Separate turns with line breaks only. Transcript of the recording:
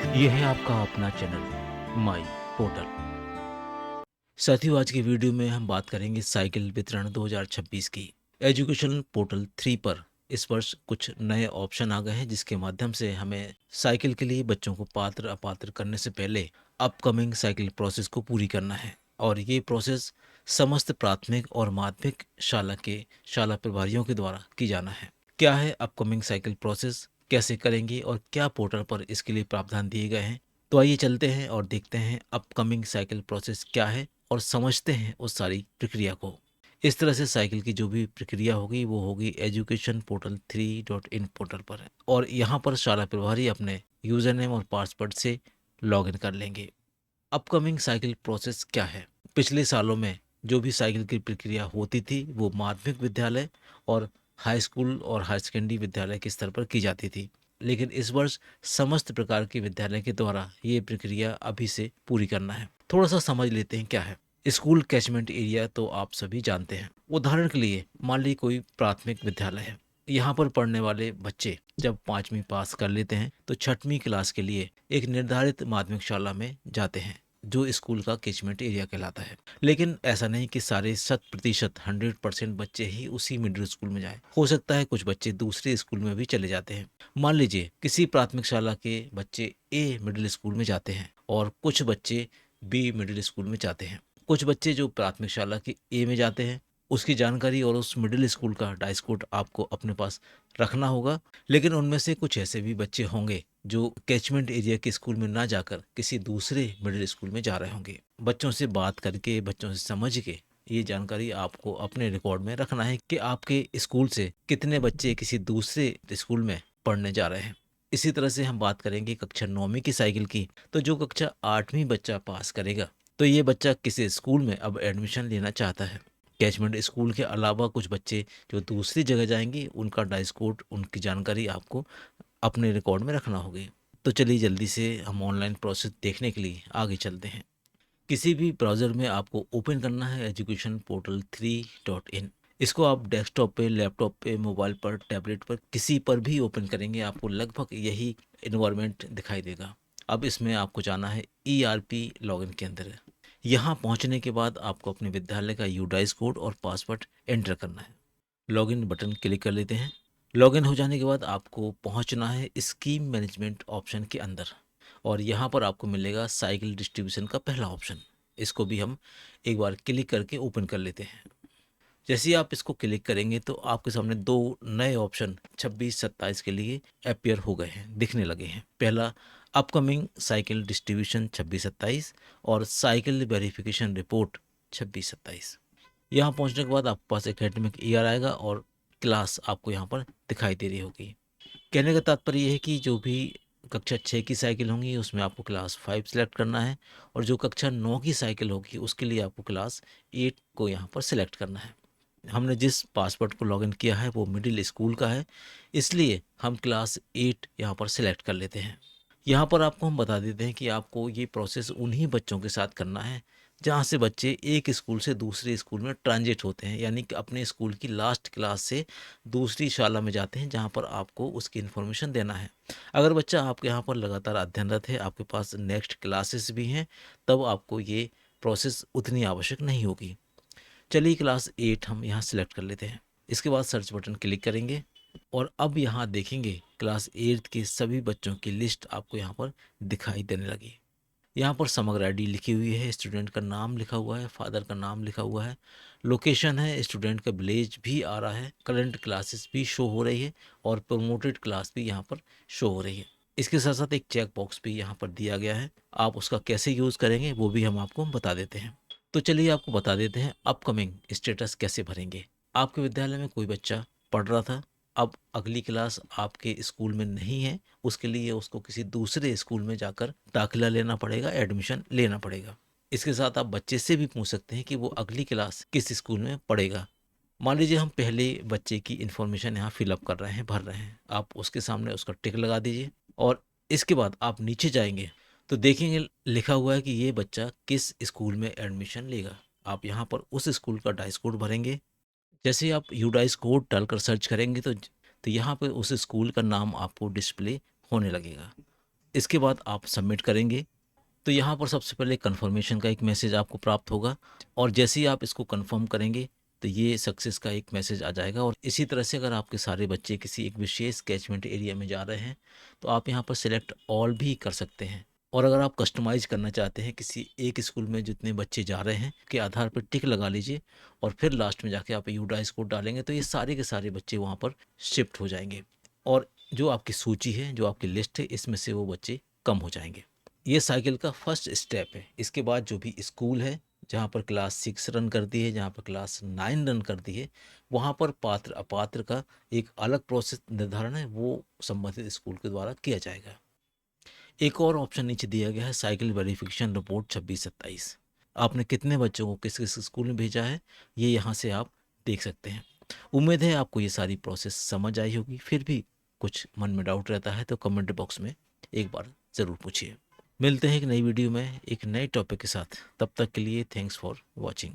ये है आपका अपना चैनल माई पोर्टल। साथियों, आज की वीडियो में हम बात करेंगे साइकिल वितरण 2026 की। एजुकेशन पोर्टल 3 पर इस वर्ष कुछ नए ऑप्शन आ गए हैं, जिसके माध्यम से हमें साइकिल के लिए बच्चों को पात्र अपात्र करने से पहले अपकमिंग साइकिल प्रोसेस को पूरी करना है। और ये प्रोसेस समस्त प्राथमिक और माध्यमिक शाला के शाला प्रभारियों के द्वारा की जाना है। क्या है अपकमिंग साइकिल प्रोसेस, कैसे करेंगे और क्या पोर्टल पर इसके लिए प्रावधान दिए गए हैं? तो आइए चलते हैं और देखते हैं अपकमिंग साइकिल प्रोसेस क्या है और समझते हैं उस सारी प्रक्रिया को। इस तरह से साइकिल की जो भी प्रक्रिया होगी वो होगी एजुकेशन पोर्टल 3.in पोर्टल पर है, और यहाँ पर शाला प्रभारी अपने यूजर नेम और पासवर्ड से लॉगिन कर लेंगे। अपकमिंग साइकिल प्रोसेस क्या है? पिछले सालों में जो भी साइकिल की प्रक्रिया होती थी वो माध्यमिक विद्यालय और हाई स्कूल और हायर सेकेंडरी विद्यालय के स्तर पर की जाती थी, लेकिन इस वर्ष समस्त प्रकार के विद्यालय के द्वारा ये प्रक्रिया अभी से पूरी करना है। थोड़ा सा समझ लेते हैं क्या है। स्कूल कैचमेंट एरिया तो आप सभी जानते हैं। उदाहरण के लिए मान ली कोई प्राथमिक विद्यालय है, यहाँ पर पढ़ने वाले बच्चे जब 5वीं पास कर लेते हैं तो 6वीं क्लास के लिए एक निर्धारित माध्यमिक शाला में जाते हैं, जो स्कूल का कैचमेंट एरिया कहलाता है। लेकिन ऐसा नहीं कि सारे 100% बच्चे ही उसी मिडिल स्कूल में जाएं। हो सकता है कुछ बच्चे दूसरे स्कूल में भी चले जाते हैं। मान लीजिए किसी प्राथमिक शाला के बच्चे ए मिडिल स्कूल में जाते हैं और कुछ बच्चे बी मिडिल स्कूल में जाते हैं। कुछ बच्चे जो प्राथमिक शाला के ए में जाते हैं, उसकी जानकारी और उस मिडिल स्कूल का डाइस कोड आपको अपने पास रखना होगा। लेकिन उनमें से कुछ ऐसे भी बच्चे होंगे जो कैचमेंट एरिया के स्कूल में ना जाकर किसी दूसरे मिडिल स्कूल में जा रहे होंगे। बच्चों से बात करके, बच्चों से समझ के ये जानकारी आपको अपने रिकॉर्ड में रखना है कि आपके स्कूल से कितने बच्चे किसी दूसरे स्कूल में पढ़ने जा रहे हैं। इसी तरह से हम बात करेंगे कक्षा 9वीं की साइकिल की। तो जो कक्षा 8वीं बच्चा पास करेगा तो ये बच्चा किसी स्कूल में अब एडमिशन लेना चाहता है। कैचमेंट स्कूल के अलावा कुछ बच्चे जो दूसरी जगह जाएंगे, उनका डाइस कोड, उनकी जानकारी आपको अपने रिकॉर्ड में रखना होगी। तो चलिए जल्दी से हम ऑनलाइन प्रोसेस देखने के लिए आगे चलते हैं। किसी भी ब्राउज़र में आपको ओपन करना है एजुकेशन पोर्टल 3.in। इसको आप डेस्कटॉप पे, लैपटॉप पे, मोबाइल पर, टैबलेट पर, किसी पर भी ओपन करेंगे आपको लगभग यही इन्वायरमेंट दिखाई देगा। अब इसमें आपको जाना है ERP लॉगिन के अंदर। यहाँ पहुँचने के बाद आपको अपने विद्यालय का यूडाइस कोड और पासवर्ड एंटर करना है। लॉगिन बटन क्लिक कर लेते हैं। लॉगिन हो जाने के बाद आपको पहुंचना है स्कीम मैनेजमेंट ऑप्शन के अंदर, और यहाँ पर आपको मिलेगा साइकिल डिस्ट्रीब्यूशन का पहला ऑप्शन। इसको भी हम एक बार क्लिक करके ओपन कर लेते हैं। जैसे ही आप इसको क्लिक करेंगे तो आपके सामने दो नए ऑप्शन 26-27 के लिए अपीयर हो गए हैं, दिखने लगे हैं। पहला अपकमिंग साइकिल डिस्ट्रीब्यूशन 26-27 और साइकिल वेरिफिकेशन रिपोर्ट 26-27। यहाँ पहुँचने के बाद आपके पास एकेडमिक ईयर आएगा और क्लास आपको यहाँ पर दिखाई दे रही होगी। कहने का तात्पर्य ये है कि जो भी कक्षा 6 की साइकिल होंगी उसमें आपको क्लास 5 सेलेक्ट करना है, और जो कक्षा 9 की साइकिल होगी उसके लिए आपको क्लास 8 को यहाँ पर सेलेक्ट करना है। हमने जिस पासवर्ड को लॉगिन किया है वो मिडिल स्कूल का है, इसलिए हम क्लास 8 यहाँ पर सेलेक्ट कर लेते हैं। यहाँ पर आपको हम बता देते हैं कि आपको ये प्रोसेस उन्हीं बच्चों के साथ करना है जहाँ से बच्चे एक स्कूल से दूसरे स्कूल में ट्रांजिट होते हैं, यानी कि अपने स्कूल की लास्ट क्लास से दूसरी शाला में जाते हैं, जहाँ पर आपको उसकी इन्फॉर्मेशन देना है। अगर बच्चा आपके यहाँ पर लगातार अध्ययनरत है, आपके पास नेक्स्ट क्लासेस भी हैं, तब आपको ये प्रोसेस उतनी आवश्यक नहीं होगी। चलिए क्लास 8 हम यहाँ सेलेक्ट कर लेते हैं। इसके बाद सर्च बटन क्लिक करेंगे और अब यहाँ देखेंगे क्लास 8 के सभी बच्चों की लिस्ट आपको यहाँ पर दिखाई देने लगी। यहाँ पर समग्र आईडी लिखी हुई है, स्टूडेंट का नाम लिखा हुआ है, फादर का नाम लिखा हुआ है, लोकेशन है, स्टूडेंट का विलेज भी आ रहा है, करंट क्लासेस भी शो हो रही है और प्रमोटेड क्लास भी यहाँ पर शो हो रही है। इसके साथ साथ एक चेक बॉक्स भी यहाँ पर दिया गया है। आप उसका कैसे यूज़ करेंगे वो भी हम आपको बता देते हैं। तो चलिए आपको बता देते हैं अपकमिंग स्टेटस कैसे भरेंगे। आपके विद्यालय में कोई बच्चा पढ़ रहा था, अब अगली क्लास आपके स्कूल में नहीं है, उसके लिए उसको किसी दूसरे स्कूल में जाकर दाखिला लेना पड़ेगा, एडमिशन लेना पड़ेगा। इसके साथ आप बच्चे से भी पूछ सकते हैं कि वो अगली क्लास किस स्कूल में पढ़ेगा। मान लीजिए हम पहले बच्चे की इन्फॉर्मेशन यहाँ फिलअप कर रहे हैं, भर रहे हैं, आप उसके सामने उसका टिक लगा दीजिए और इसके बाद आप नीचे जाएंगे तो देखेंगे लिखा हुआ है कि ये बच्चा किस स्कूल में एडमिशन लेगा। आप यहाँ पर उस स्कूल का डाइस कोड भरेंगे। जैसे ही आप यूडाइस कोड डालकर सर्च करेंगे तो यहाँ पे उस स्कूल का नाम आपको डिस्प्ले होने लगेगा। इसके बाद आप सबमिट करेंगे तो यहाँ पर सबसे पहले कंफर्मेशन का एक मैसेज आपको प्राप्त होगा और जैसे ही आप इसको कंफर्म करेंगे तो ये सक्सेस का एक मैसेज आ जाएगा। और इसी तरह से अगर आपके सारे बच्चे किसी एक विशेष कैचमेंट एरिया में जा रहे हैं तो आप यहाँ पर सिलेक्ट ऑल भी कर सकते हैं। और अगर आप कस्टमाइज करना चाहते हैं किसी एक स्कूल में जितने बच्चे जा रहे हैं के आधार पर टिक लगा लीजिए और फिर लास्ट में जाके आप यूडाइस कोड डालेंगे तो ये सारे के सारे बच्चे वहाँ पर शिफ्ट हो जाएंगे और जो आपकी सूची है, जो आपकी लिस्ट है, इसमें से वो बच्चे कम हो जाएंगे। ये साइकिल का फर्स्ट स्टेप है। इसके बाद जो भी स्कूल है जहाँ पर क्लास 6 रन करती है, जहाँ पर क्लास 9 रन करती है, वहाँ पर पात्र अपात्र का एक अलग प्रोसेस निर्धारण है, वो संबंधित स्कूल के द्वारा किया जाएगा। एक और ऑप्शन नीचे दिया गया है साइकिल वेरिफिकेशन रिपोर्ट 26-27। आपने कितने बच्चों को किस किस स्कूल में भेजा है ये यहाँ से आप देख सकते हैं। उम्मीद है आपको ये सारी प्रोसेस समझ आई होगी। फिर भी कुछ मन में डाउट रहता है तो कमेंट बॉक्स में एक बार ज़रूर पूछिए। मिलते हैं एक नई वीडियो में एक नए टॉपिक के साथ। तब तक के लिए थैंक्स फॉर वॉचिंग।